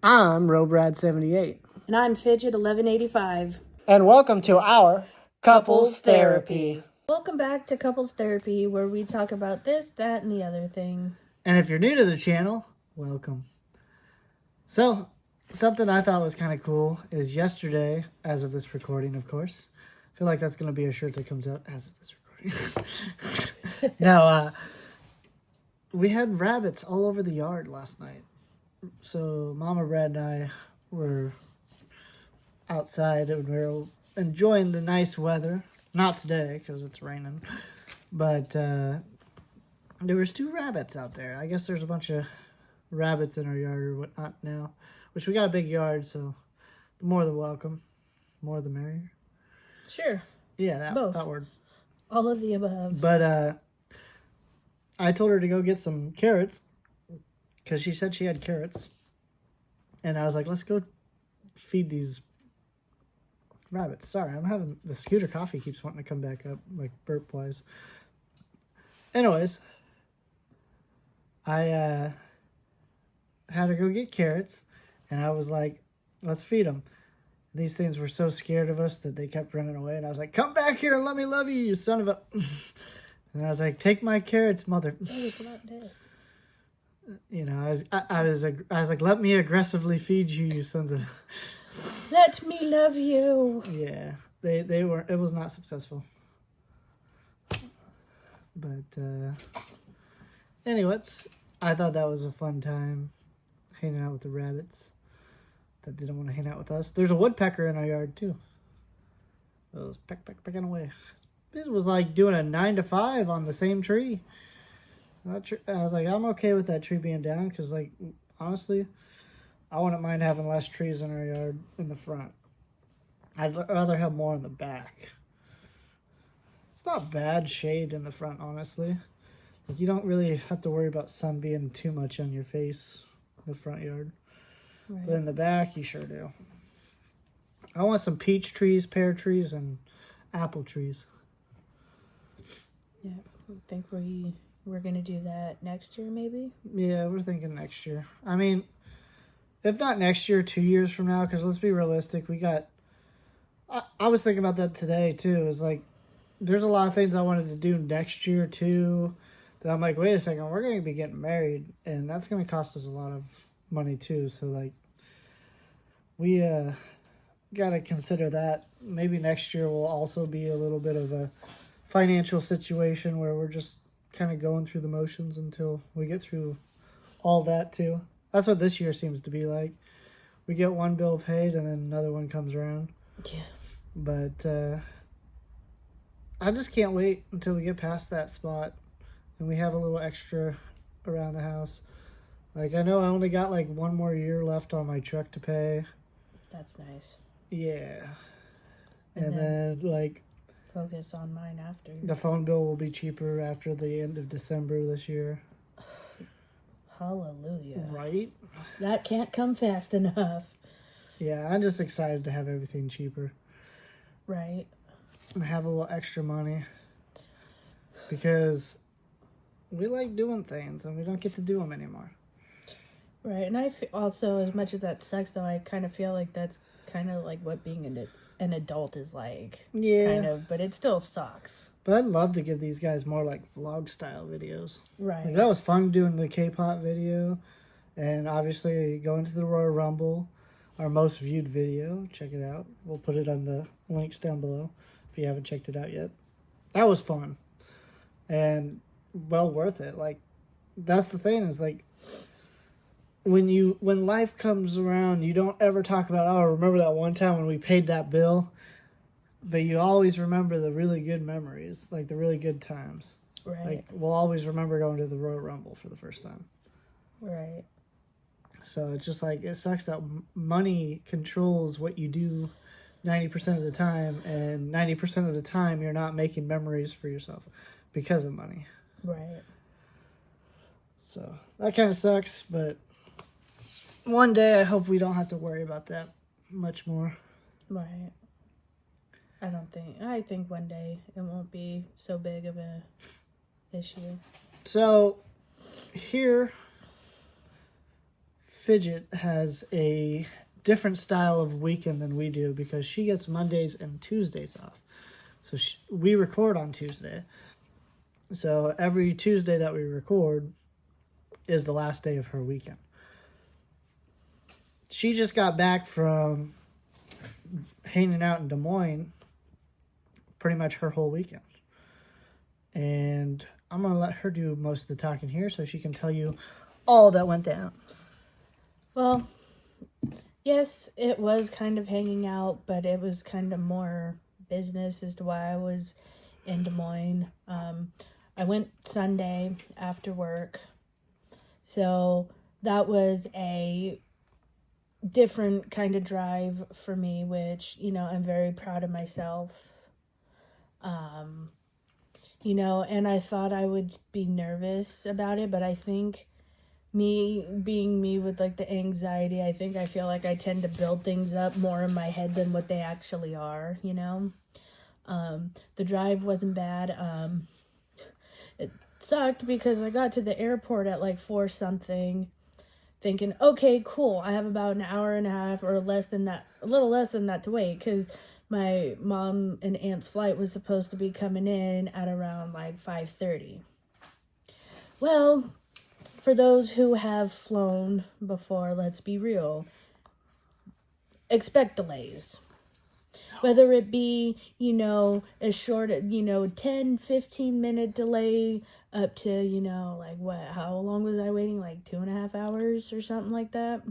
I'm Robrad78. And I'm Fidget 1185. And welcome to our Couples Therapy. Welcome back to Couples Therapy, where we talk about this, that, and the other thing. And if you're new to the channel, welcome. So, something I thought was kind of cool is yesterday, as of this recording, of course. I feel like that's going to be a shirt that comes out as of this recording. No, we had rabbits all over the yard last night. So, Mama Brad and I were outside and we were enjoying the nice weather. Not today because it's raining, but there was 2 rabbits out there. I guess there's a bunch of rabbits in our yard or whatnot now, which we got a big yard, so the more the welcome, more the merrier. Sure. Yeah, that word. All of the above. But I told her to go get some carrots because she said she had carrots, and I was like, let's go feed these rabbits. Sorry, I'm having the scooter coffee keeps wanting to come back up, like burp wise. Anyways, I had to go get carrots, and I was like, let's feed them. These things were so scared of us that they kept running away, and I was like, come back here and let me love you, you son of a... And I was like, take my carrots, mother. It's not dead. You know, I was like, let me aggressively feed you, you sons of... Let me love you. Yeah, they were. It was not successful. But anyways, I thought that was a fun time hanging out with the rabbits that didn't want to hang out with us. There's a woodpecker in our yard too. It was pecking away. It was like doing a 9 to 5 on the same tree. I was like, I'm okay with that tree being down because, like, honestly, I wouldn't mind having less trees in our yard in the front. I'd rather have more in the back. It's not bad shade in the front, honestly. Like, you don't really have to worry about sun being too much on your face in the front yard. Right. But in the back, you sure do. I want some peach trees, pear trees, and apple trees. Yeah, I think we're going to do that next year, maybe? Yeah, we're thinking next year. I mean... If not next year, 2 years from now, because let's be realistic, we got... I was thinking about that today, too. It's like, there's a lot of things I wanted to do next year, too, that I'm like, wait a second, we're going to be getting married, and that's going to cost us a lot of money, too. So, like, we got to consider that. Maybe next year will also be a little bit of a financial situation where we're just kind of going through the motions until we get through all that, too. That's what this year seems to be like. We get one bill paid and then another one comes around. Yeah. But I just can't wait until we get past that spot and we have a little extra around the house. Like, I know I only got like 1 more year left on my truck to pay. That's nice. Yeah. And then like... Focus on mine after. The phone bill will be cheaper after the end of December this year. Hallelujah. Right? That can't come fast enough. Yeah, I'm just excited to have everything cheaper. Right. And have a little extra money. Because we like doing things and we don't get to do them anymore. Right, and I also, as much as that sucks, though, I kind of feel like that's kind of like what being an adult is like. Yeah. Kind of, but it still sucks. But I'd love to give these guys more like vlog style videos. Right. Like, that was fun doing the K-pop video. And obviously going to the Royal Rumble, our most viewed video. Check it out. We'll put it on the links down below if you haven't checked it out yet. That was fun. And well worth it. Like, that's the thing is like, when life comes around, you don't ever talk about, oh, remember that one time when we paid that bill? But you always remember the really good memories, like the really good times. Right. Like, we'll always remember going to the Royal Rumble for the first time. Right. So it's just like, it sucks that money controls what you do 90% of the time, and 90% of the time you're not making memories for yourself because of money. Right. So that kind of sucks, but one day I hope we don't have to worry about that much more. Right. I think one day it won't be so big of a issue. So here Fidget has a different style of weekend than we do because she gets Mondays and Tuesdays off. So we record on Tuesday. So every Tuesday that we record is the last day of her weekend. She just got back from hanging out in Des Moines pretty much her whole weekend. And I'm going to let her do most of the talking here so she can tell you all that went down. Well, yes, it was kind of hanging out, but it was kind of more business as to why I was in Des Moines. I went Sunday after work. So that was a different kind of drive for me, which, I'm very proud of myself. And I thought I would be nervous about it, but I think me being me with like the anxiety, I feel like I tend to build things up more in my head than what they actually are, The drive wasn't bad. It sucked because I got to the airport at like 4 something, thinking, okay, cool, I have about an hour and a half or less than that, a little less than that to wait, because my mom and aunt's flight was supposed to be coming in at around like 5:30. Well, for those who have flown before, let's be real, expect delays. Whether it be, a short, 10, 15-minute delay up to, how long was I waiting? Like 2.5 hours or something like that.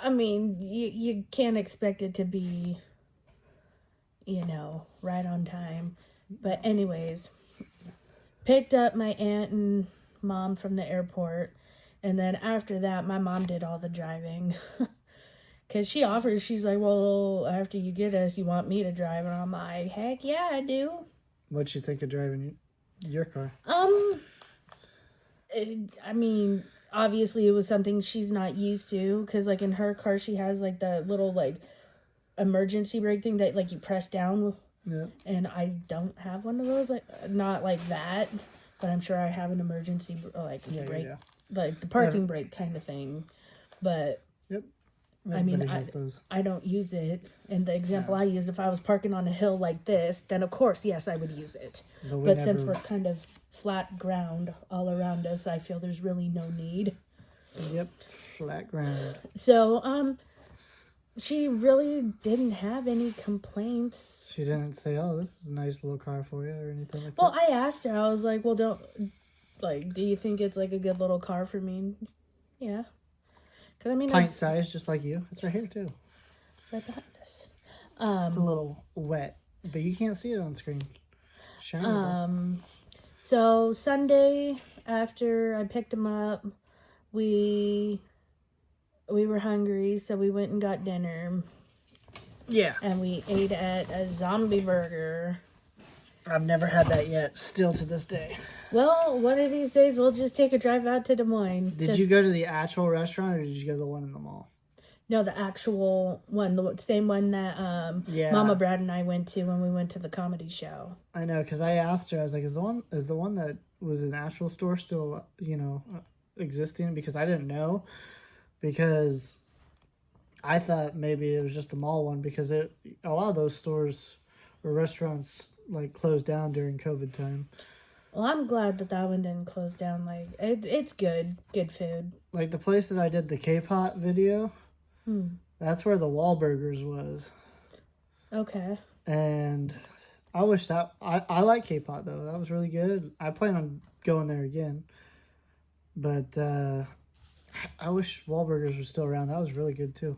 I mean, you can't expect it to be, right on time. But anyways, picked up my aunt and mom from the airport. And then after that, my mom did all the driving. Because she's like, well, after you get us, you want me to drive? And I'm like, heck yeah, I do. What'd you think of driving your car? Obviously it was something she's not used to. Because, like, in her car, she has, like, the little, like, emergency brake thing that, like, you press down. Yeah. And I don't have one of those. Like, not like that. But I'm sure I have an emergency, brake. Yeah. Like, the parking brake kind of thing. But... Yep. I don't use it. And the example I use, if I was parking on a hill like this, then of course, yes, I would use it. But since we're kind of flat ground all around us, I feel there's really no need. Yep, flat ground. So, she really didn't have any complaints. She didn't say, oh, this is a nice little car for you or anything like that? Well, I asked her, I was like, well, do you think it's like a good little car for me? Yeah. Cause pint size, just like you. It's right here too. Right behind us. It's a little wet, but you can't see it on screen. Shiny. So Sunday after I picked him up, we were hungry, so we went and got dinner. Yeah. And we ate at a zombie burger. I've never had that yet, still to this day. Well, one of these days we'll just take a drive out to Des Moines. Did you go to the actual restaurant or did you go to the one in the mall? No, the actual one, the same one that Mama Brad and I went to when we went to the comedy show. I know, because I asked her, I was like, is the one that was an actual store still, existing? Because I didn't know. Because I thought maybe it was just the mall one, because a lot of those stores or restaurants like closed down during COVID time. Well, I'm glad that one didn't close down. Like, it's good food. Like the place that I did the K-pop video, that's where the Wahlburgers was. Okay. And I wish that, I like K-pop though. That was really good. I plan on going there again. But I wish Wahlburgers was still around. That was really good too.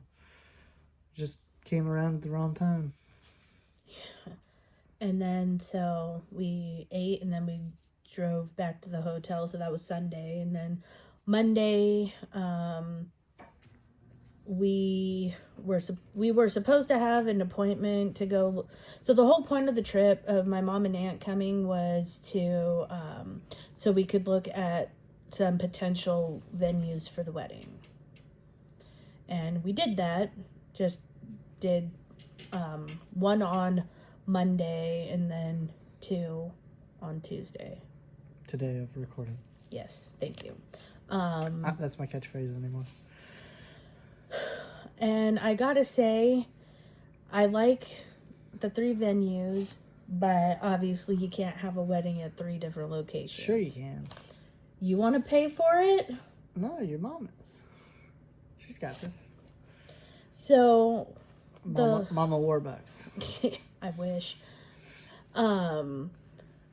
Just came around at the wrong time. Yeah. And then so we ate and then we drove back to the hotel. So that was Sunday. And then Monday, we were supposed to have an appointment to go. So the whole point of the trip of my mom and aunt coming was to so we could look at some potential venues for the wedding. And we did that. Just did one on Monday and then 2 on Tuesday. Today of recording. Yes, thank you. That's my catchphrase anymore. And I gotta say, I like the 3 venues, but obviously you can't have a wedding at 3 different locations. Sure you can. You want to pay for it? No, your mom is. She's got this. So, Mama Warbucks. I wish.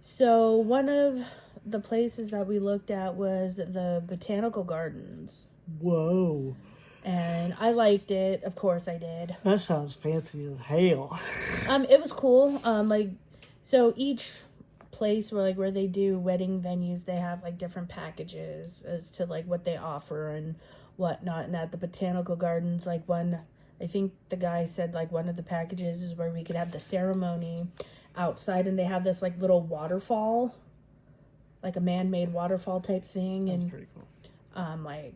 So one of the places that we looked at was the Botanical Gardens. Whoa. And I liked it. Of course I did. That sounds fancy as hell. It was cool. So each place where they do wedding venues, they have like different packages as to like what they offer and whatnot. And at the Botanical Gardens, I think the guy said like one of the packages is where we could have the ceremony outside, and they have this like little waterfall, like a man-made waterfall type thing. That's and pretty cool. Like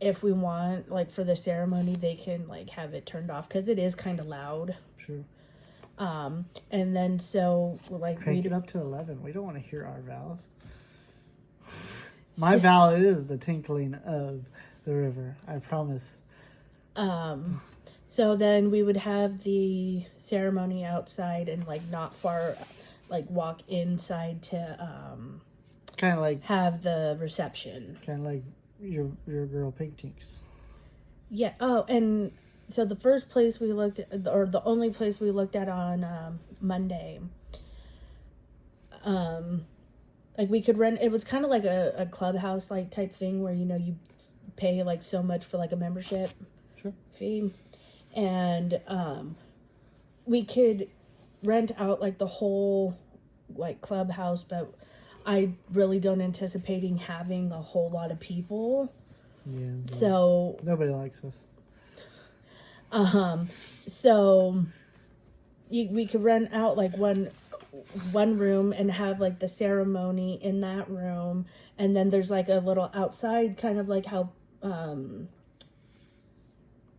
if we want like for the ceremony, they can like have it turned off because it is kind of loud. Sure. And then so like crank it up to 11. We don't want to hear our vows. My vow is the tinkling of the river. I promise. So then we would have the ceremony outside and like not far, like walk inside to kind of like have the reception. Kind of like your girl Pink Tinks. Yeah. Oh, and so the first place we looked at, or the only place we looked at on Monday, like we could rent. It was kind of like a clubhouse like type thing where you pay like so much for like a membership fee, and we could rent out like the whole like clubhouse, but I really don't anticipating having a whole lot of people. Yeah. So nobody likes us. So we could rent out like one room and have like the ceremony in that room, and then there's like a little outside, kind of like how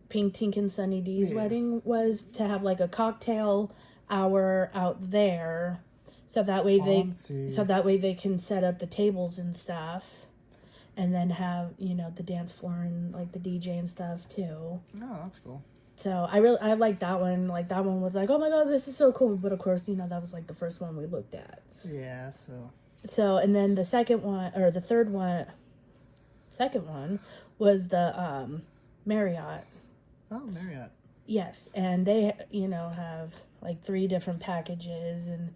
Pink Tink and Sunny D's wedding was, to have like a cocktail hour out there, so that way they can set up the tables and stuff, and then have the dance floor and like the DJ and stuff too. Oh, that's cool. So I like that one. Like that one was like, oh my god, this is so cool. But of course, that was like the first one we looked at. Yeah. So and then the second one was the Marriott. Oh, Marriott. Yes, and they have like 3 different packages, and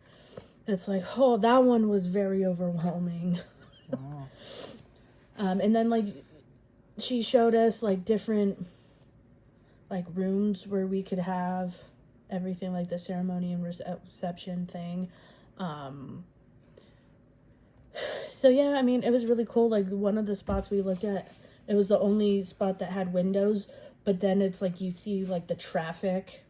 it's like, oh, that one was very overwhelming. Wow. And then like she showed us like different like rooms where we could have everything, like the ceremony and reception thing. So yeah, I mean, it was really cool. Like one of the spots we looked at, it was the only spot that had windows, but then it's like you see like the traffic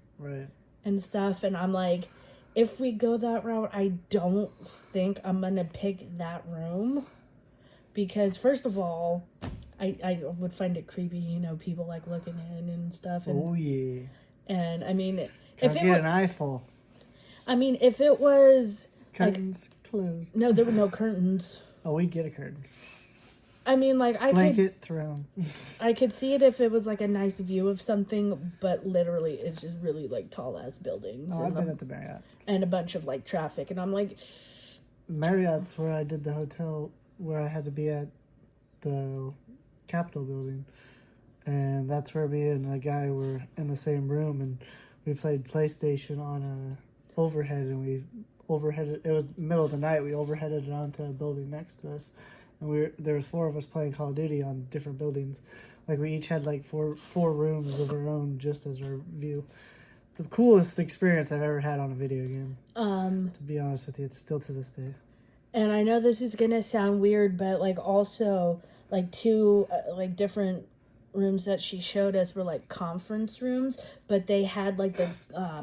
and stuff, and I'm like, if we go that route, I don't think I'm gonna pick that room, because first of all, I would find it creepy, people like looking in and stuff. And, oh yeah. And I mean, if it get an eyeful. I mean, if it was curtains closed. No, there were no curtains. Oh, we'd get a curtain. I mean, like blanket throne. I could see it if it was like a nice view of something, but literally, it's just really like tall ass buildings. Oh, I've been at the Marriott. And a bunch of like traffic, and I'm like, Marriott's where I did the hotel where I had to be at the Capitol building, and that's where me and a guy were in the same room, and we played PlayStation on a overhead, and we overheaded. It was middle of the night. We overheaded it onto a building next to us, and there was 4 of us playing Call of Duty on different buildings. Like we each had like four rooms of our own just as our view. The coolest experience I've ever had on a video game. To be honest with you, it's still to this day. And I know this is gonna sound weird, but like also like 2 like different rooms that she showed us were like conference rooms, but they had like the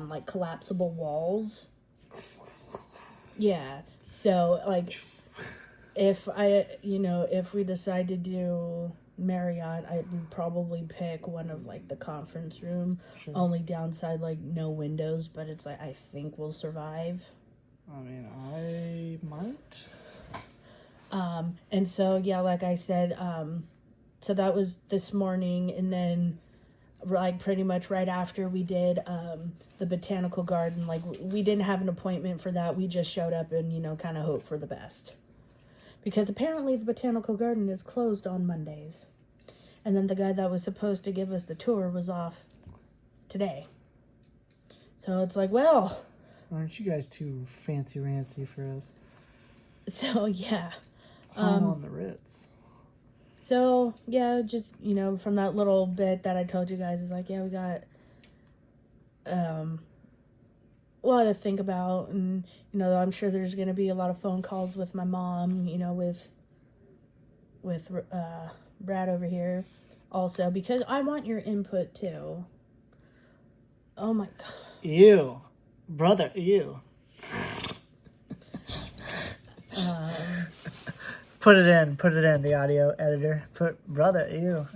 like collapsible walls. Yeah. So like if we decide to do Marriott, I would probably pick one of like the conference room. Sure. Only downside, like no windows, but it's like I think we'll survive. I mean, I might. And so yeah, like I said, so that was this morning, and then like pretty much right after we did the Botanical Garden. Like we didn't have an appointment for that. We just showed up and, you know, kind of hope for the best. Because apparently the Botanical Garden is closed on Mondays. And then the guy that was supposed to give us the tour was off today. So it's like, well... Aren't you guys too fancy-rancy for us? So, yeah. Home on the Ritz. So, yeah, just, you know, from that little bit that I told you guys, is like, yeah, we got a lot to think about. And, you know, I'm sure there's going to be a lot of phone calls with my mom, you know, with Brad over here also, because I want your input too. Oh my God. Ew. Brother, ew. Put it in, the audio editor. Put brother, ew.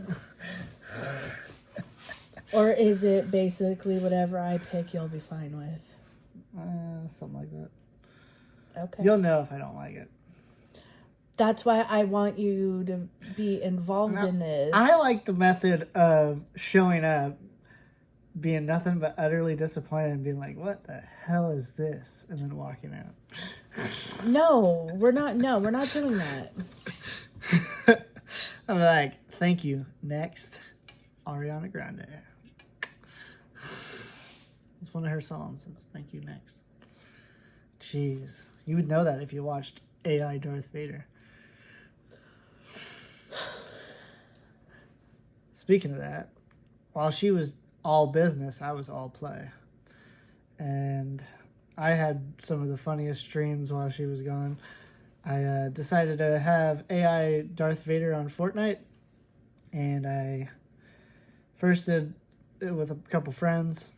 Or is it basically whatever I pick you'll be fine with? Something like that. Okay. You'll know if I don't like it. That's why I want you to be involved in this. I like the method of showing up, being nothing but utterly disappointed and being like, what the hell is this? And then walking out. No, we're not doing that. I'm like, thank you. Next, Ariana Grande. It's one of her songs. It's Thank You Next. Jeez. You would know that if you watched AI Darth Vader. Speaking of that, while she was all business, I was all play. And I had some of the funniest streams while she was gone. I decided to have AI Darth Vader on Fortnite. And I first did it with a couple friends,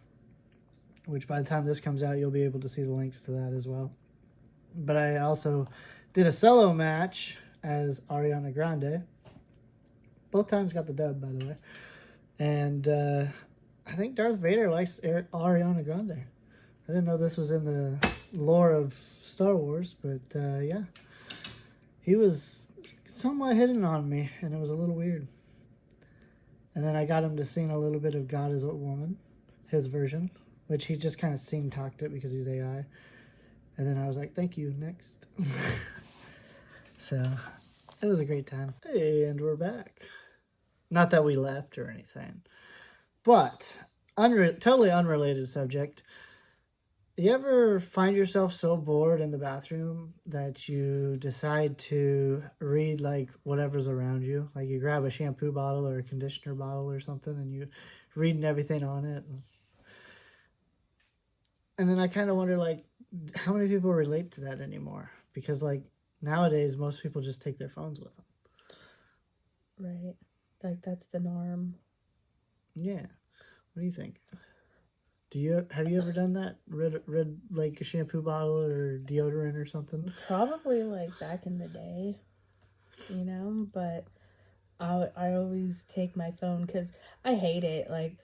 which by the time this comes out, you'll be able to see the links to that as well. But I also did a solo match as Ariana Grande. Both times got the dub, by the way. And I think Darth Vader likes Ariana Grande. I didn't know this was in the lore of Star Wars, but yeah. He was somewhat hitting on me, and it was a little weird. And then I got him to sing a little bit of God is a Woman, his version, which he just kind of sing-talked it because he's AI. And then I was like, thank you, next. So, it was a great time. Hey, and we're back. Not that we left or anything. But, totally unrelated subject. You ever find yourself so bored in the bathroom that you decide to read, like, whatever's around you? Like, you grab a shampoo bottle or a conditioner bottle or something, and you reading everything on it. And then I kind of wonder, like, how many people relate to that anymore? Because, like, nowadays, most people just take their phones with them. Right. Like, that's the norm. Yeah. What do you think? Have you ever done that? Read like a shampoo bottle or deodorant or something? Probably like back in the day, you know, but I always take my phone because I hate it. Like,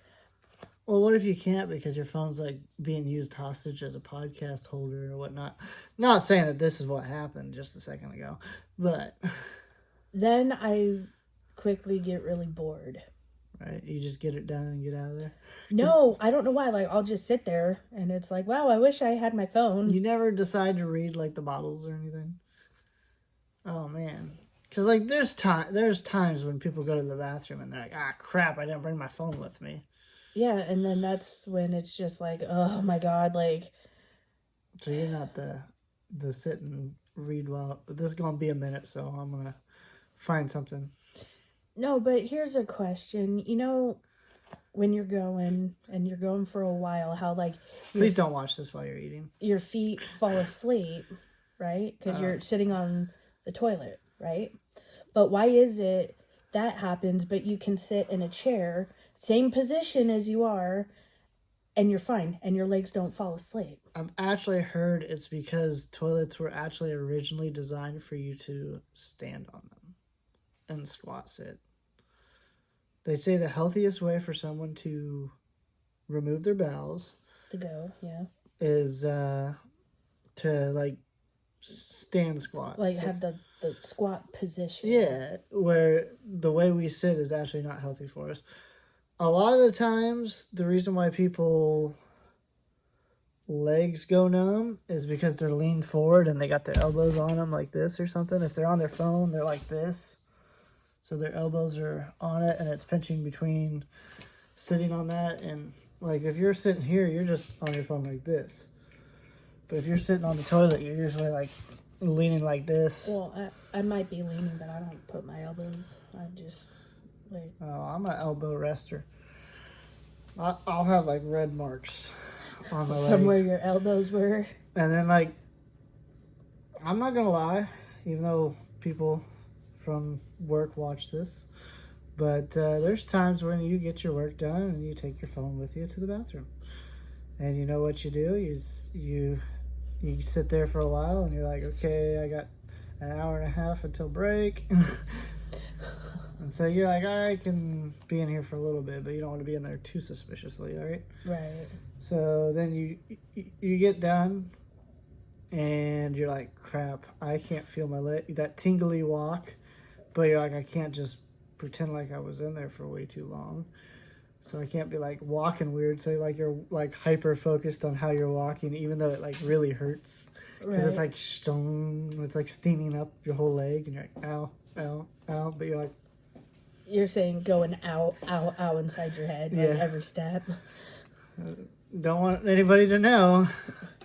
well, what if you can't because your phone's like being used hostage as a podcast holder or whatnot? Not saying that this is what happened just a second ago, but then I quickly get really bored. Right? You just get it done and get out of there? No, I don't know why. Like, I'll just sit there and it's like, wow, I wish I had my phone. You never decide to read like the bottles or anything? Oh man. Because like there's times when people go to the bathroom and they're like, ah crap, I didn't bring my phone with me. Yeah, and then that's when it's just like, oh my God, like. So you're not the sit and read while this is gonna be a minute, so I'm gonna find something. No, but here's a question. You know, when you're going for a while, how like please don't watch this while you're eating. Your feet fall asleep, right? Because you're sitting on the toilet, right? But why is it that happens, but you can sit in a chair, same position as you are, and you're fine, and your legs don't fall asleep? I've actually heard it's because toilets were actually originally designed for you to stand on them and squat sit. They say the healthiest way for someone to remove their bowels is to like stand squat. Like have the squat position. Yeah, where the way we sit is actually not healthy for us. a lot of the times, the reason why people legs go numb is because they're leaned forward and they got their elbows on them like this or something. If they're on their phone, they're like this. So their elbows are on it and it's pinching between sitting on that. And like if you're sitting here, you're just on your phone like this. But if you're sitting on the toilet, you're usually like leaning like this. Well, I might be leaning, but I don't put my elbows. I just like. Oh, I'm an elbow rester. I'll have like red marks on my leg. From where your elbows were. And then like, I'm not gonna lie, even though people from work watch this, but there's times when you get your work done and you take your phone with you to the bathroom. And you know what you do? You sit there for a while and you're like, okay, I got an hour and a half until break. And so you're like, I can be in here for a little bit, but you don't want to be in there too suspiciously, all right? Right. So then you get done and you're like, crap, I can't feel my leg, that tingly walk, but you're like, I can't just pretend like I was in there for way too long. So I can't be like walking weird. So like you're like hyper focused on how you're walking, even though it like really hurts because it's like it's like stinging up your whole leg, and you're like ow, ow, ow. But you're like, you're saying going ow, ow, ow inside your head, like every step. Don't want anybody to know.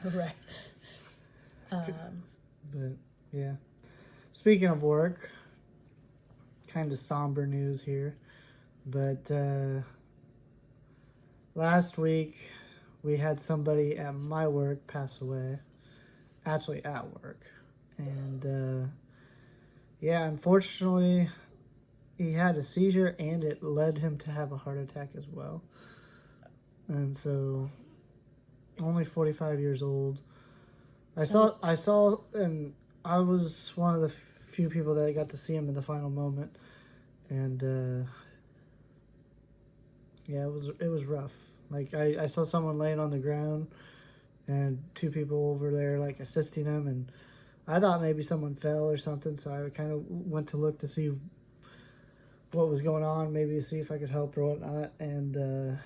Right. But yeah, speaking of work, kind of somber news here, but. Last week, we had somebody at my work pass away, actually at work. And, unfortunately, he had a seizure and it led him to have a heart attack as well. And so, only 45 years old. I saw, and I was one of the few people that got to see him in the final moment. And, yeah, it was rough. Like, I saw someone laying on the ground and two people over there, like, assisting him. And I thought maybe someone fell or something, so I kind of went to look to see what was going on, maybe to see if I could help or whatnot. And,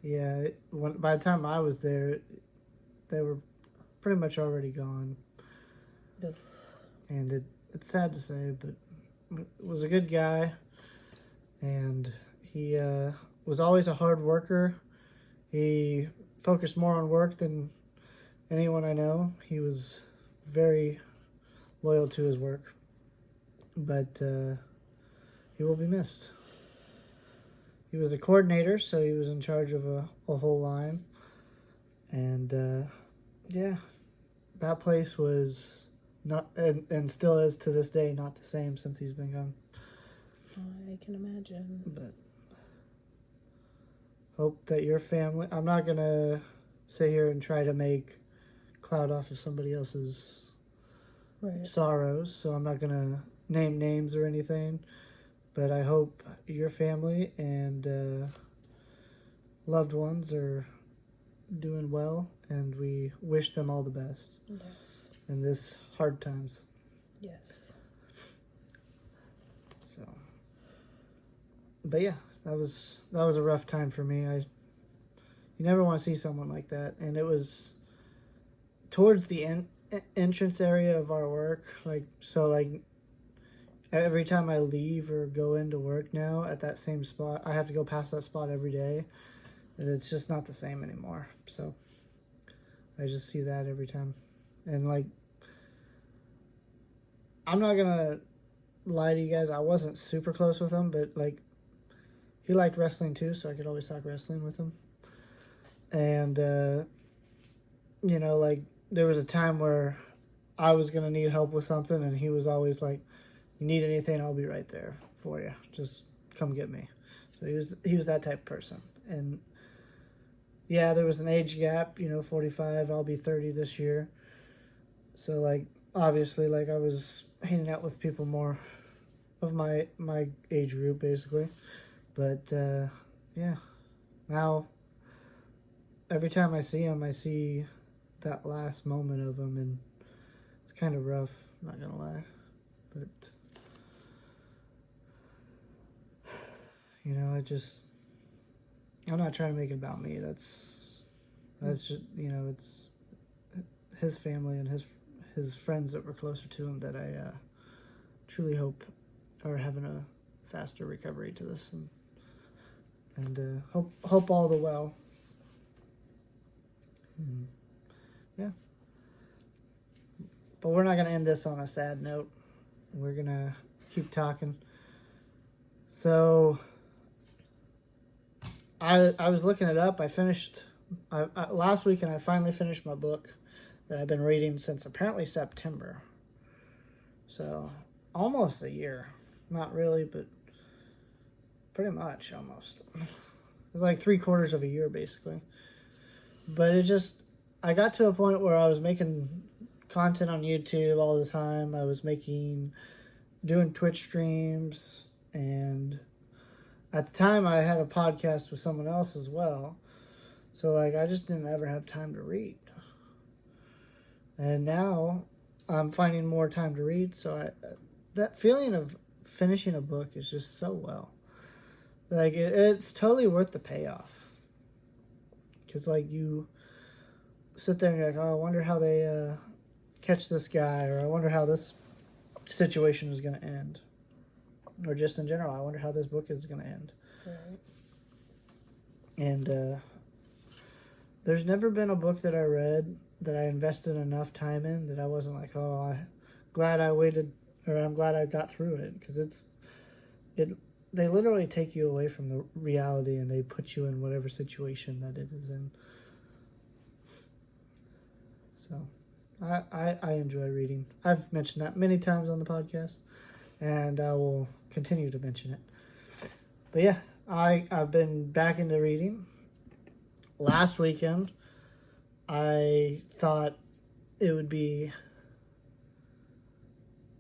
by the time I was there, they were pretty much already gone. Good. And it's sad to say, but it was a good guy. And he was always a hard worker. He focused more on work than anyone I know. He was very loyal to his work. But he will be missed. He was a coordinator, so he was in charge of a whole line. And that place was not, and still is to this day, not the same since he's been gone. Oh, I can imagine. But hope that your family, I'm not going to sit here and try to make cloud off of somebody else's sorrows, so I'm not going to name names or anything, but I hope your family and loved ones are doing well, and we wish them all the best in this hard times. Yes. So, but yeah, that was a rough time for me. You never want to see someone like that, and it was towards the entrance area of our work. Like every time I leave or go into work now at that same spot, I have to go past that spot every day, and it's just not the same anymore. So I just see that every time, and like, I'm not gonna lie to you guys, I wasn't super close with him, but like, he liked wrestling too, so I could always talk wrestling with him. And like, there was a time where I was gonna need help with something, and he was always like, you need anything, I'll be right there for you, just come get me. So he was that type of person. And yeah, there was an age gap, 45, I'll be 30 this year. So like, obviously, like, I was hanging out with people more of my age group, basically. But now every time I see him, I see that last moment of him, and it's kind of rough, I'm not gonna lie. But I'm not trying to make it about me. That's just, it's his family and his friends that were closer to him that I truly hope are having a faster recovery to this, and hope all the well. Yeah. But we're not going to end this on a sad note. We're going to keep talking. So, I was looking it up. I finished last week, and I finally finished my book that I've been reading since apparently September. So, almost a year. Not really, but pretty much almost. It's like 3/4 of a year, basically. But I got to a point where I was making content on YouTube all the time. I was doing Twitch streams, and at the time I had a podcast with someone else as well. So like I just didn't ever have time to read. And now I'm finding more time to read, so that feeling of finishing a book is just so well. Like it's totally worth the payoff. Cuz like you sit there and you're like, "Oh, I wonder how they catch this guy," or "I wonder how this situation is going to end." Or just in general, "I wonder how this book is going to end." Right. And there's never been a book that I read that I invested enough time in that I wasn't like, "Oh, I'm glad I waited," or "I'm glad I got through it," because they literally take you away from the reality and they put you in whatever situation that it is in. So I enjoy reading. I've mentioned that many times on the podcast, and I will continue to mention it. But yeah, I've been back into reading. Last weekend, I thought it would be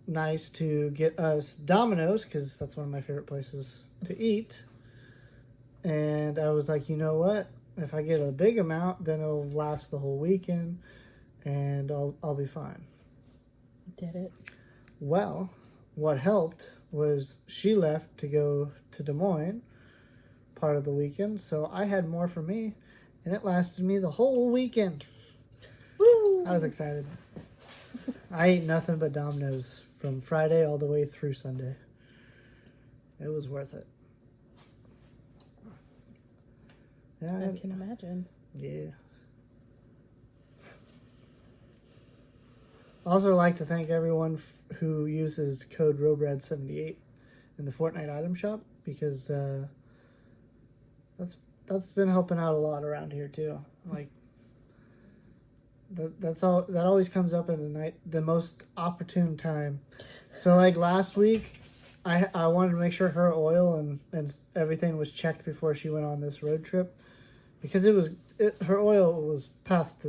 nice to get us Domino's, because that's one of my favorite places to eat. And I was like, you know what? If I get a big amount, then it'll last the whole weekend, and I'll be fine. Did it? Well, what helped was she left to go to Des Moines part of the weekend, so I had more for me, and it lasted me the whole weekend. Woo! I was excited. I ate nothing but Domino's from Friday all the way through Sunday. It was worth it. Yeah, I can imagine. Yeah. I also like to thank everyone who uses code ROBRAD78 in the Fortnite item shop, because that's been helping out a lot around here too. Like that always comes up in the most opportune time. So like last week, I wanted to make sure her oil and everything was checked before she went on this road trip, because her oil was past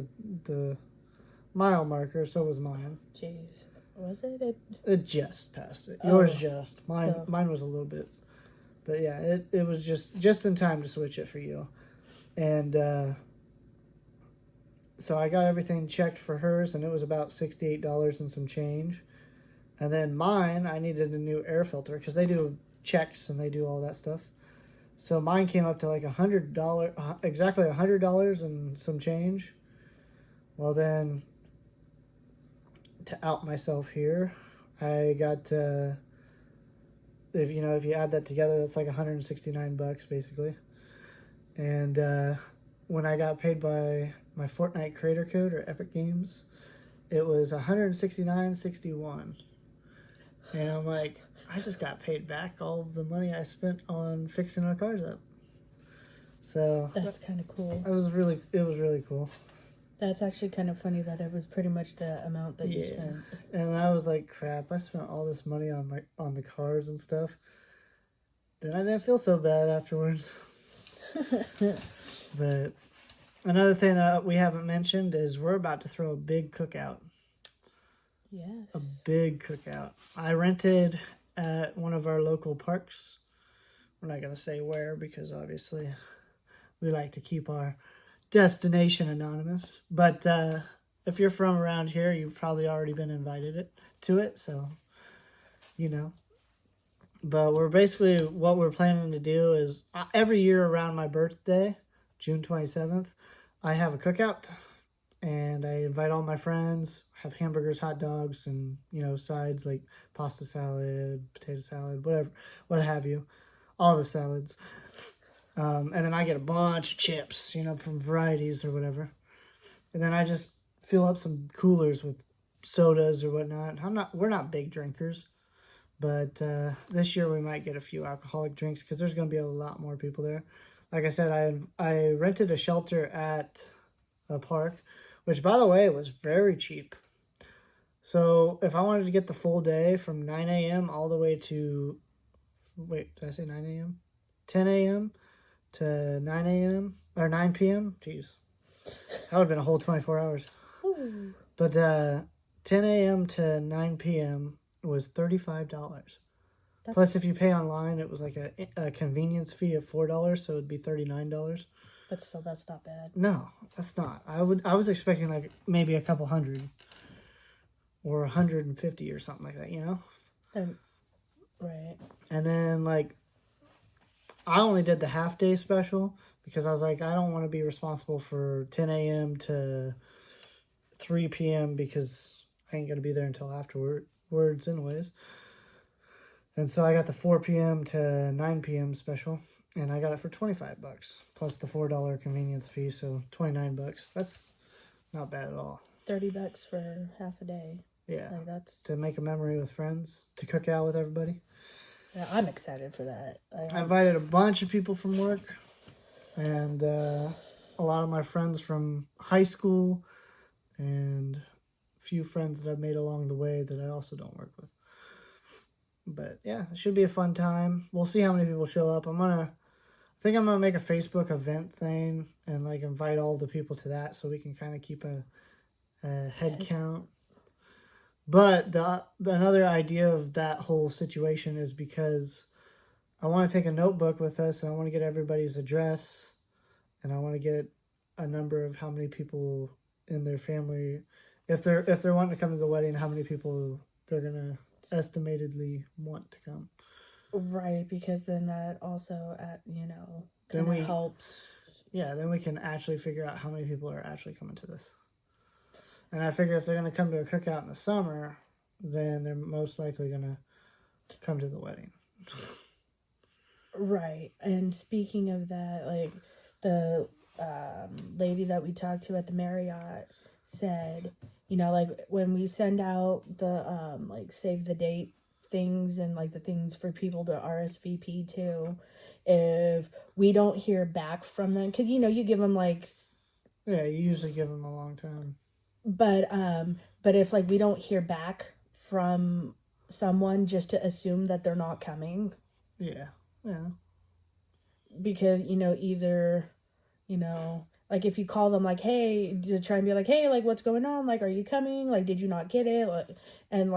the mile marker, so was mine. Jeez. Was it? It just passed it. Yours just. So. Mine was a little bit. But yeah, it was just in time to switch it for you. And so I got everything checked for hers, and it was about $68 and some change. And then mine, I needed a new air filter, because they do checks and they do all that stuff. So mine came up to like $100, exactly $100 and some change. Well then, to out myself here, I got if you add that together, that's like $169 basically. And when I got paid by my Fortnite Creator Code or Epic Games, it was $169.61. And I'm like, I just got paid back all of the money I spent on fixing our cars up. So that's kind of cool. It was really cool. That's actually kind of funny that it was pretty much the amount that you spent. And I was like, crap, I spent all this money on the cars and stuff. Then I didn't feel so bad afterwards. But another thing that we haven't mentioned is we're about to throw a big cookout. Yes. A big cookout. I rented at one of our local parks. We're not going to say where, because obviously we like to keep our destination anonymous. But if you're from around here, you've probably already been invited to it, so you know. But what we're planning to do is every year around my birthday, June 27th, I have a cookout and I invite all my friends, have hamburgers, hot dogs, and, sides like pasta salad, potato salad, whatever, what have you, all the salads. And then I get a bunch of chips, from varieties or whatever. And then I just fill up some coolers with sodas or whatnot. We're not big drinkers. But this year we might get a few alcoholic drinks because there's going to be a lot more people there. Like I said, I rented a shelter at a park, which, by the way, was very cheap. So if I wanted to get the full day from 9 a.m. all the way to... Wait, did I say 9 a.m.? 10 a.m. to 9 a.m. or 9 p.m.? Jeez. That would have been a whole 24 hours. Ooh. But 10 a.m. to 9 p.m. was $35. Plus, if you pay online, it was like a convenience fee of $4, so it'd be $39. But still, that's not bad. No, that's not. I was expecting like maybe a couple hundred or 150 or something like that, Right. And then I only did the half day special because I was like, I don't want to be responsible for 10 a.m. to 3 p.m. because I ain't gonna be there until afterwards anyways. And so I got the 4 p.m. to 9 p.m. special, and I got it for $25 plus the $4 convenience fee, so $29. That's not bad at all. $30 for half a day. Yeah, that's to make a memory with friends, to cook out with everybody. Yeah, I'm excited for that. I invited a bunch of people from work, and a lot of my friends from high school, and a few friends that I've made along the way that I also don't work with. But yeah, it should be a fun time. We'll see how many people show up. I think I'm gonna make a Facebook event thing and invite all the people to that so we can kind of keep a head count. But another idea of that whole situation is because I want to take a notebook with us and I want to get everybody's address and I want to get a number of how many people in their family, if they're wanting to come to the wedding, how many people they're gonna estimatedly want to come. Right, because then that also, kind of helps. Yeah, then we can actually figure out how many people are actually coming to this. And I figure if they're going to come to a cookout in the summer, then they're most likely going to come to the wedding. Right, and speaking of that, the lady that we talked to at the Marriott said, when we send out the save the date things and the things for people to RSVP to, if we don't hear back from them, because you give them yeah, you usually give them a long time, but if we don't hear back from someone, just to assume that they're not coming. Yeah because either if you call them hey, to try and be hey, what's going on, are you coming, did you not get it, and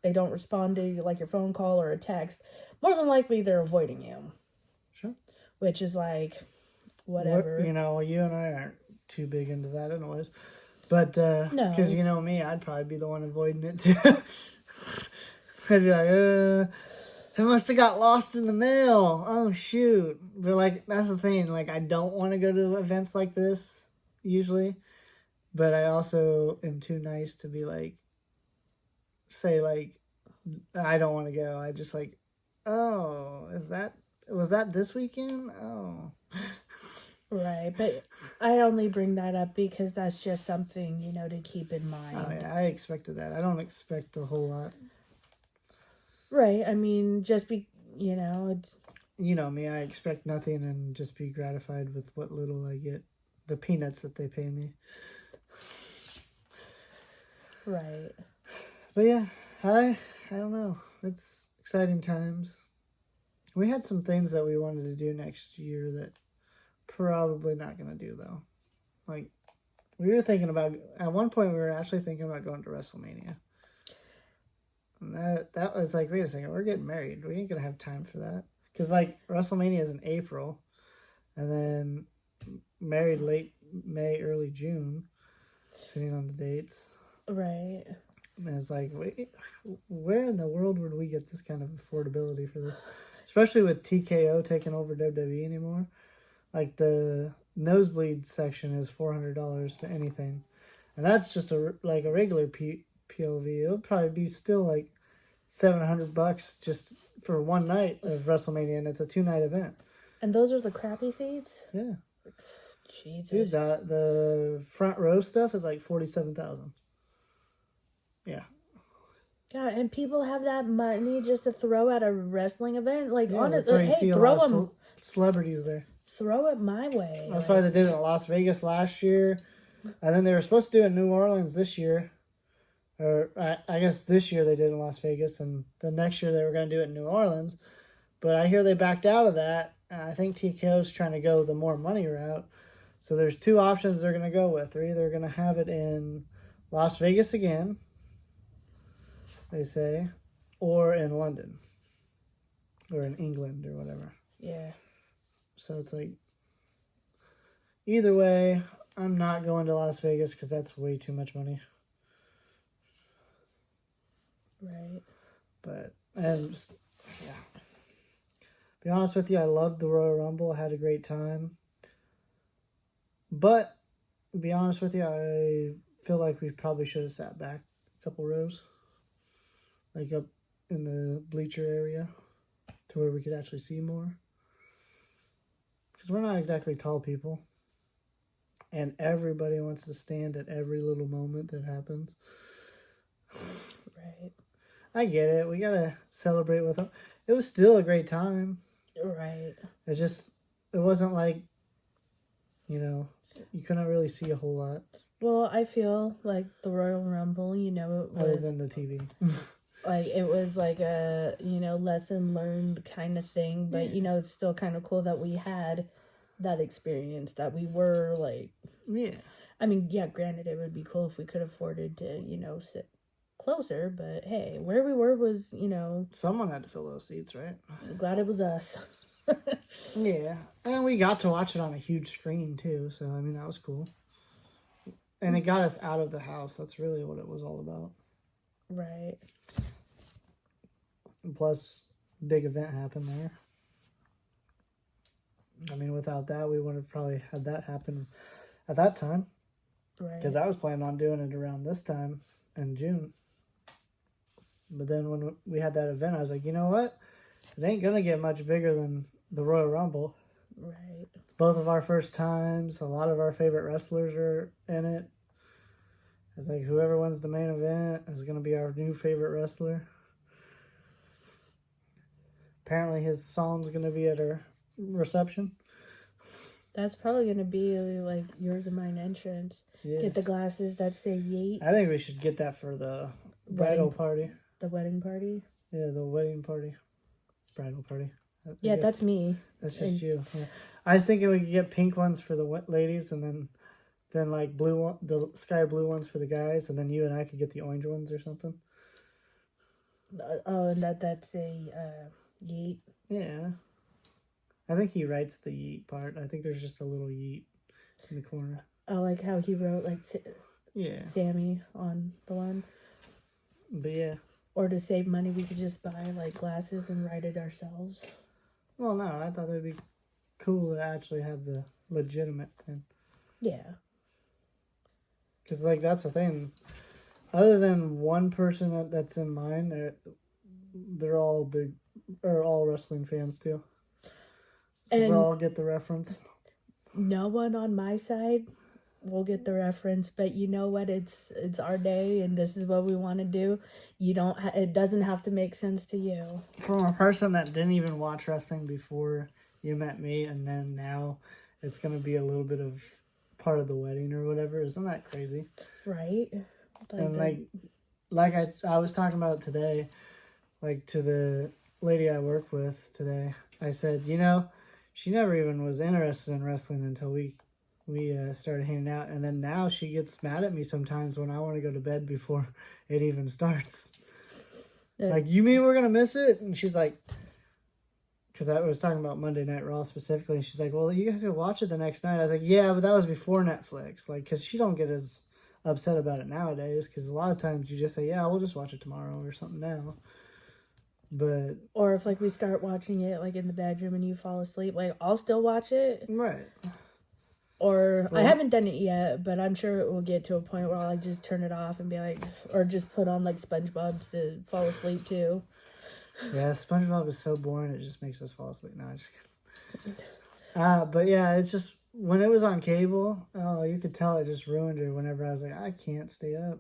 they don't respond to your phone call or a text, more than likely they're avoiding you. Sure. Which is whatever. You and I aren't too big into that anyways, but no, because me, I'd probably be the one avoiding it too. I'd be it must have got lost in the mail. Oh shoot. But that's the thing, I don't want to go to events like this usually, but I also am too nice to be say I don't want to go. I just oh, was that this weekend? Oh. Right, but I only bring that up because that's just something, to keep in mind. Oh yeah, I expected that. I don't expect a whole lot. Right, I mean, just it's... me, I expect nothing and just be gratified with what little I get. The peanuts that they pay me. Right. But yeah, I don't know. It's exciting times. We had some things that we wanted to do next year that probably not going to do, though. We were thinking about... At one point, we were actually thinking about going to WrestleMania. And that was wait a second, we're getting married. We ain't going to have time for that. Because, WrestleMania is in April. And then married late May, early June. Depending on the dates. Right. And it's like, wait, where in the world would we get this kind of affordability for this? Especially with TKO taking over WWE anymore. Like the nosebleed section is $400 to anything. And that's just a regular PLV. It'll probably be still like $700 just for one night of WrestleMania, and it's a 2-night event. And those are the crappy seats? Yeah. Jesus. Dude, the front row stuff is like $47,000. Yeah. God, and people have that money just to throw at a wrestling event? Like, Yeah, honestly, that's why you see hey, a throw lot of them. celebrities there. Throw it my way. That's why they did it in Las Vegas last year. And then they were supposed to do it in New Orleans this year. Or I guess this year they did it in Las Vegas. And the next year they were going to do it in New Orleans. But I hear they backed out of that. And I think TKO's trying to go the more money route. So there's two options they're going to go with. They're either going to have it in Las Vegas again, they say, or in London. Or in England or whatever. Yeah. So it's like, either way, I'm not going to Las Vegas because that's way too much money. Right. But, and, yeah. Be honest with you, I loved the Royal Rumble. I had a great time. But, to be honest with you, I feel like we probably should have sat back a couple rows. Like up in the bleacher area to where we could actually see more. Because we're not exactly tall people. And everybody wants to stand at every little moment that happens. Right. I get it. We got to celebrate with them. It was still a great time. Right. It wasn't like, you couldn't really see a whole lot. Well, I feel like the Royal Rumble, it was... Other than the TV. Like, it was like a, lesson learned kind of thing. But, it's still kind of cool that we had that experience, that we were, like... Yeah. I mean, yeah, granted, it would be cool if we could afforded to, sit closer. But, hey, where we were was, Someone had to fill those seats, right? I'm glad it was us. Yeah. And we got to watch it on a huge screen, too. So, I mean, that was cool. And it got us out of the house. That's really what it was all about. Right. And plus, big event happened there. I mean, without that, we would have probably had that happen at that time. Right. Because I was planning on doing it around this time in June. But then when we had that event, I was like, you know what? It ain't going to get much bigger than the Royal Rumble. Right. It's both of our first times. A lot of our favorite wrestlers are in it. It's like whoever wins the main event is going to be our new favorite wrestler. Apparently his song's going to be at our reception. That's probably going to be like yours and mine entrance. Yeah. Get the glasses that say yeet. I think we should get that for the bridal party. The wedding party? Yeah, the wedding party. Bridal party. Yeah, that's me. That's just you. Yeah. I was thinking we could get pink ones for the ladies and then like the sky blue ones for the guys, and then you and I could get the orange ones or something. Oh, and that's a yeet. Yeah. I think he writes the yeet part. I think there's just a little yeet in the corner. I like how he wrote like Sammy on the one. But yeah. Or to save money, we could just buy like glasses and write it ourselves. Well, no, I thought it'd be cool to actually have the legitimate thing. Yeah. Because, like, that's the thing. Other than one person that's in mind, they're all all wrestling fans, too. So they'll all get the reference. No one on my side will get the reference, but you know what? It's our day, and this is what we want to do. It doesn't have to make sense to you. From a person that didn't even watch wrestling before you met me, and then now it's going to be a little bit of part of the wedding or whatever. Isn't that crazy? Right. And like I was talking about today, like to the lady I work with today, I said, she never even was interested in wrestling until we started hanging out, and then now she gets mad at me sometimes when I want to go to bed before it even starts. Like, you mean we're gonna miss it? And she's like, because I was talking about Monday Night Raw specifically, and she's like, well, you guys can watch it the next night. I was like, yeah, but that was before Netflix, like, because she don't get as upset about it nowadays, because a lot of times you just say, yeah, we'll just watch it tomorrow or something now. But Or if like we start watching it like in the bedroom and you fall asleep, like I'll still watch it. right. Or I Well, haven't done it yet, but I'm sure it will get to a point where I'll like just turn it off and be like, or just put on like SpongeBob to fall asleep too. yeah, SpongeBob is so boring, it just makes us fall asleep. No, I'm just kidding. But yeah, it's just when it was on cable, oh, you could tell it just ruined her whenever I was like, I can't stay up.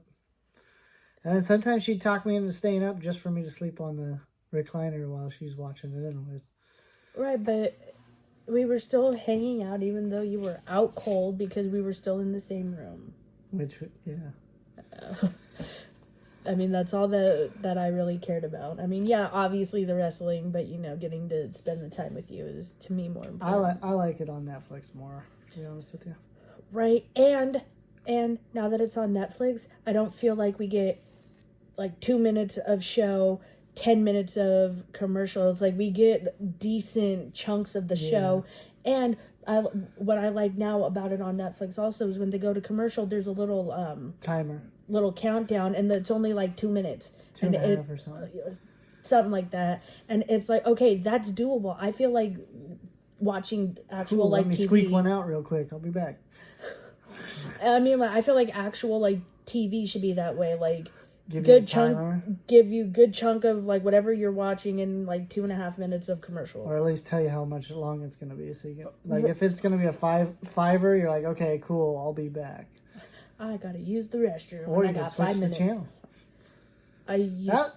And then sometimes she'd talk me into staying up just for me to sleep on the recliner while she's watching it anyways. Right, but we were still hanging out even though you were out cold because we were still in the same room. Which, yeah. I mean, that's all that I really cared about. I mean, yeah, obviously the wrestling, but you know, getting to spend the time with you is to me more important. I like it on Netflix more, to be honest with you. Right, and now that it's on Netflix, I don't feel like we get like 2 minutes of show, 10 minutes of commercial. It's like we get decent chunks of the show. And what I like now about it on Netflix also is when they go to commercial, there's a little Timer. little countdown, and it's only like 2 minutes. Two and a half or something. Something like that. And it's like, okay, that's doable. I feel like watching actual Cool, like let me TV. squeak one out real quick. I'll be back. I mean, like, I feel like actual like TV should be that way. Like, Give you a good chunk, timer. give you good chunk of like whatever you're watching in like 2.5 minutes of commercial. Or at least tell you how much long it's going to be. So you can, like, if it's going to be a fiver, you're like, okay, cool, I'll be back. I gotta use the restroom. Or and you I can got switch 5 the minutes. channel. Right.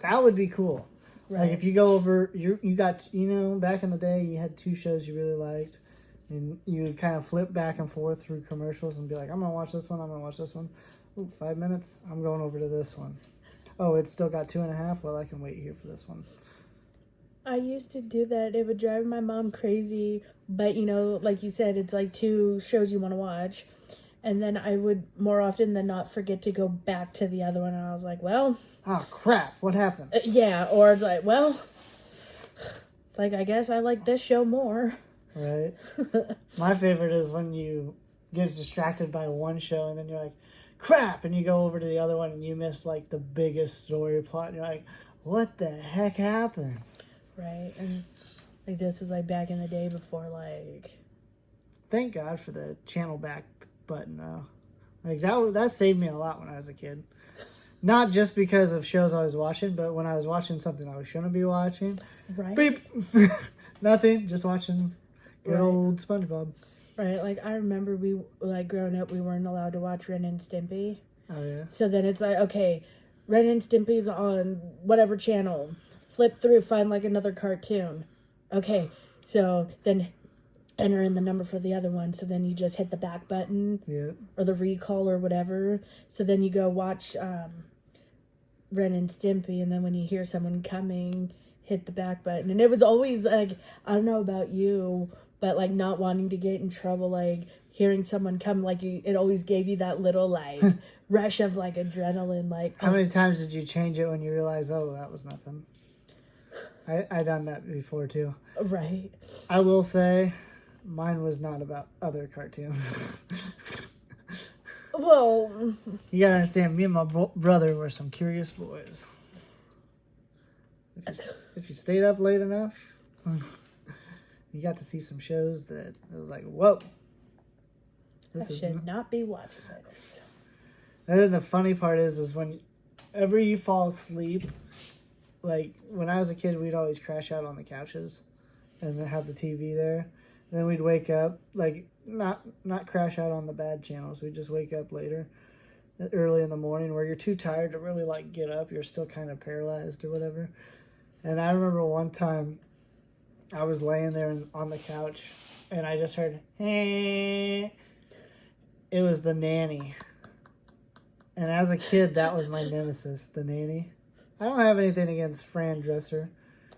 That would be cool. Right. Like if you go over, you got, you know, back in the day, you had 2 shows you really liked, and you would kind of flip back and forth through commercials and be like, I'm gonna watch this one, I'm gonna watch this one. Ooh, 5 minutes, I'm going over to this one. Oh, it's still got 2.5. Well, I can wait here for this one. I used to do that. It would drive my mom crazy. But, you know, like you said, it's like 2 shows you want to watch. And then I would more often than not forget to go back to the other one. And I was like, well. Oh, crap. What happened? Yeah. Or like, well. Like, I guess I like this show more. Right. My favorite is when you get distracted by one show and then you're like, crap. And you go over to the other one and you miss like the biggest story plot. And you're like, what the heck happened? Right. And like this is like back in the day before like. Thank God for the channel back button though. Like that saved me a lot when I was a kid. Not just because of shows I was watching, but when I was watching something I shouldn't be watching. Right. Beep. Nothing. Just watching good old SpongeBob. Right. Like I remember we like growing up we weren't allowed to watch Ren and Stimpy. Oh yeah. So then it's like, okay, Ren and Stimpy's on whatever channel. Flip through, find like another cartoon. Okay. So then enter in the number for the other one. So then you just hit the back button or the recall or whatever. So then you go watch Ren and Stimpy, and then when you hear someone coming, hit the back button. And it was always like, I don't know about you, but like not wanting to get in trouble, like hearing someone come, like it always gave you that little like rush of like adrenaline. Like how many times did you change it when you realized, oh, that was nothing? I done that before too. Right. I will say, mine was not about other cartoons. Well, you gotta understand, me and my brother were some curious boys. If you stayed up late enough, you got to see some shows that it was like, whoa. I should not be watching this. And then the funny part is whenever you fall asleep, like when I was a kid, we'd always crash out on the couches and then have the TV there. Then we'd wake up, like not crash out on the bad channels. We'd just wake up later, early in the morning, where you're too tired to really like get up. You're still kind of paralyzed or whatever. And I remember one time, I was laying there on the couch, and I just heard, hey. It was the nanny. And as a kid, that was my nemesis, the nanny. I don't have anything against Fran Dresser.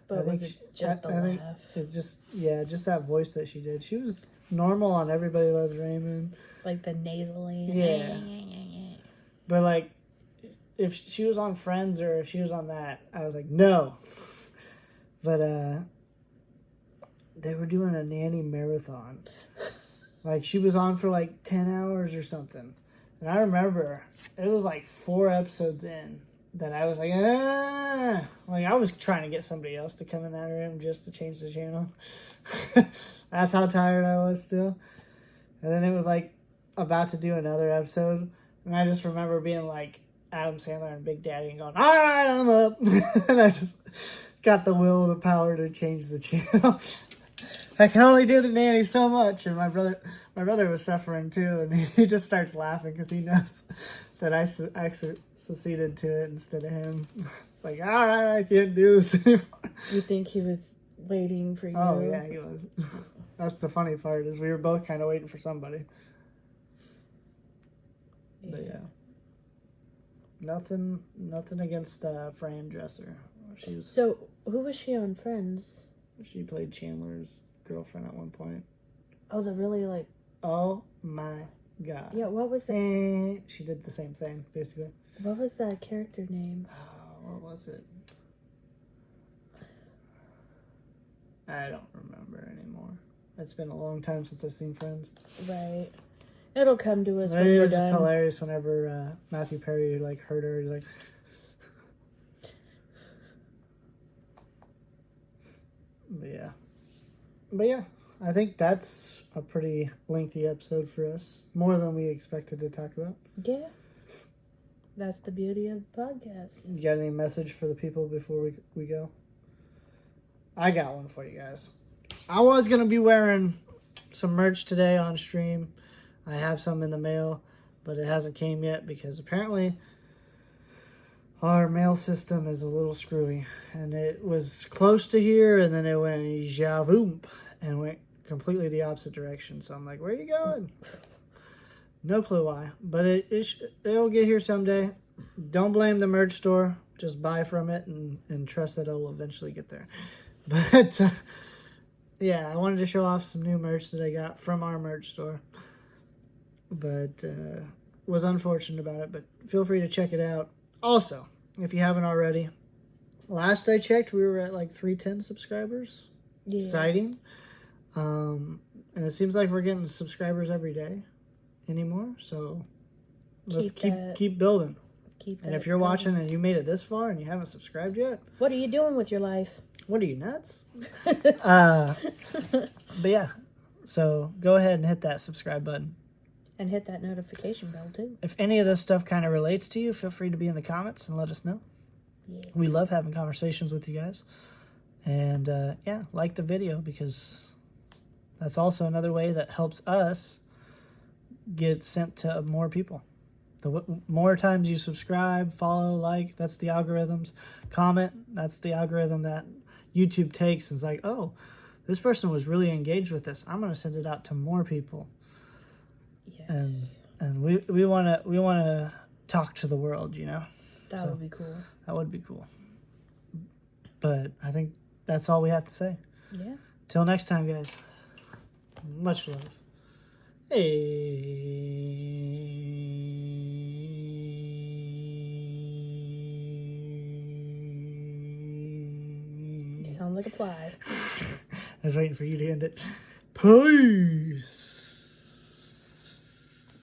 But was it just the laugh? It's just that voice that she did. She was normal on Everybody Loves Raymond. Like the nasally. Yeah. But like, if she was on Friends or if she was on that, I was like, no. But they were doing a nanny marathon. Like she was on for like 10 hours or something. And I remember it was like 4 episodes in that I was like, ah. Like, I was trying to get somebody else to come in that room just to change the channel. That's how tired I was still. And then it was like about to do another episode. And I just remember being like Adam Sandler and Big Daddy and going, all right, I'm up. And I just got the will, the power to change the channel. I can only do the nanny so much. And my brother was suffering too. And he just starts laughing because he knows that I succeeded to it instead of him. It's like, all right, I can't do this anymore. You think he was waiting for you? Oh, yeah, he was. That's the funny part, is we were both kind of waiting for somebody. Yeah. But yeah. Nothing against Fran Dresser. So, who was she on Friends? She played Chandler's girlfriend at one point. Oh, the really, like... Oh, my God. Yeah, what was And she did the same thing, basically. What was that character name? What was it? I don't remember anymore. It's been a long time since I've seen Friends. Right. It'll come to us when It we're was just done. hilarious whenever Matthew Perry like heard her. He's like, but yeah, I think that's a pretty lengthy episode for us. More than we expected to talk about. Yeah. That's the beauty of podcasts. You got any message for the people before we go? I got one for you guys. I was going to be wearing some merch today on stream. I have some in the mail, but it hasn't came yet because apparently our mail system is a little screwy. And it was close to here, and then it went javoomp and went completely the opposite direction. So I'm like, where are you going? No clue why, but it'll get here someday. Don't blame the merch store. Just buy from it and trust that it'll eventually get there. But yeah, I wanted to show off some new merch that I got from our merch store. But was unfortunate about it, but feel free to check it out. Also, if you haven't already, last I checked, we were at like 310 subscribers. Yeah. Exciting. And it seems like we're getting subscribers every day anymore. So let's keep building. And if you're watching and you made it this far and you haven't subscribed yet, what are you doing with your life? What are you, nuts? But yeah, so go ahead and hit that subscribe button. And hit that notification bell, too. If any of this stuff kind of relates to you, feel free to be in the comments and let us know. Yeah. We love having conversations with you guys. And yeah, like the video, because that's also another way that helps us get sent to more people. The more times you subscribe, follow, like, that's the algorithms. Comment, that's the algorithm that YouTube takes and is like, oh, this person was really engaged with this. I'm going to send it out to more people. Yes. And we want to talk to the world, you know. That would be cool. That would be cool. But I think that's all we have to say. Yeah. Till next time, guys. Much love. Hey. You sound like a fly. I was waiting for you to end it. Peace.